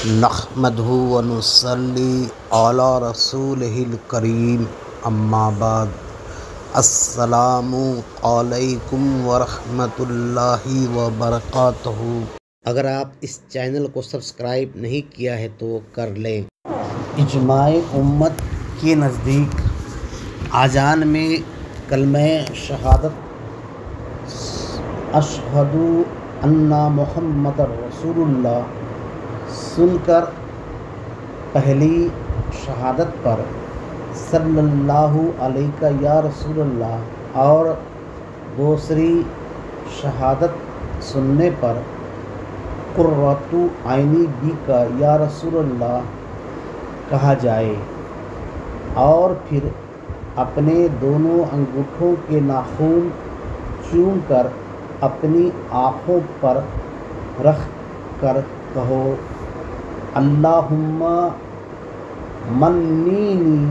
نحمدہ ونصلی علی رسولہ الکریم اما بعد السلام علیکم ورحمۃ اللہ وبرکاتہ۔ اگر آپ اس چینل کو سبسکرائب نہیں کیا ہے تو کر لیں۔ اجماع امت کے نزدیک اذان میں کلمہ شہادت اشہد ان محمد رسول اللہ سن کر پہلی شہادت پر صلی اللہ علیہ یا رسول اللہ اور دوسری شہادت سننے پر قرۃ عینی بی کا یا رسول اللہ کہا جائے، اور پھر اپنے دونوں انگوٹھوں کے ناخن چوم کر اپنی آنکھوں پر رکھ کر کہو اللہم منینی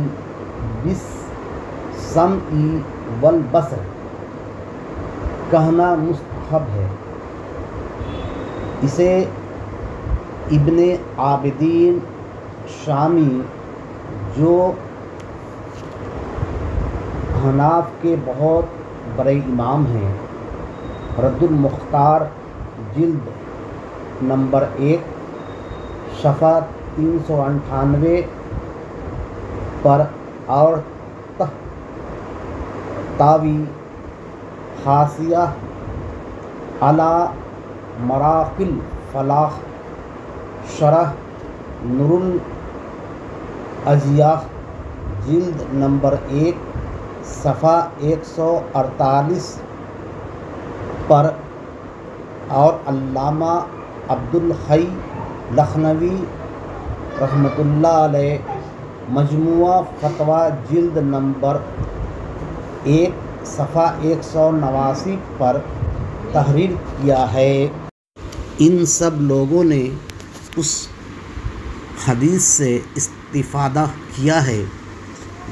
بالسمع والبصر، کہنا مستحب ہے۔ اسے ابن عابدین شامی جو حناف کے بہت بڑے امام ہیں، رد المختار جلد نمبر 1 صفحہ 398 پر اور تاوی حاشیہ علی مراقل فلاح شرح نور الاضیاء جلد نمبر 1 صفحہ 148 پر اور علامہ عبدالحی لکھنوی رحمۃ اللہ علیہ مجموعہ فتویٰ جلد نمبر 1 صفحہ 189 پر تحریر کیا ہے۔ ان سب لوگوں نے اس حدیث سے استفادہ کیا ہے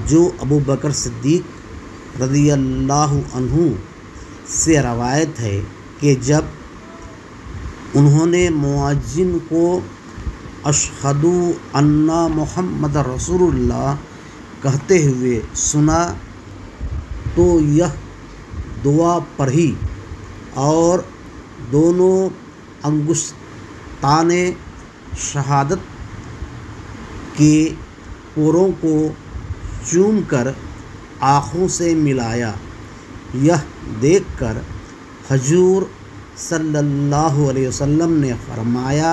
جو ابو بکر صدیق رضی اللہ عنہ سے روایت ہے کہ جب انہوں نے مؤذن کو اشہد ان محمد رسول اللہ کہتے ہوئے سنا تو یہ دعا پڑھی اور دونوں انگشتان شہادت کے پوروں کو چوم کر آنکھوں سے ملایا۔ یہ دیکھ کر حضور صلی اللہ علیہ وسلم نے فرمایا،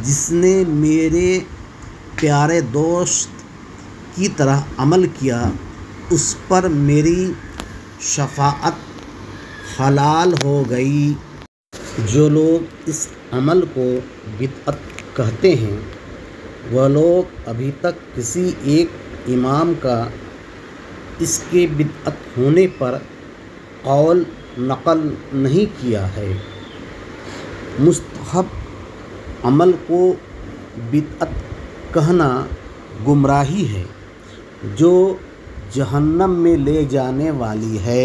جس نے میرے پیارے دوست کی طرح عمل کیا اس پر میری شفاعت حلال ہو گئی۔ جو لوگ اس عمل کو بدعت کہتے ہیں وہ لوگ ابھی تک کسی ایک امام کا اس کے بدعت ہونے پر قول نقل نہیں کیا ہے۔ مستحب عمل کو بدعت کہنا گمراہی ہے جو جہنم میں لے جانے والی ہے۔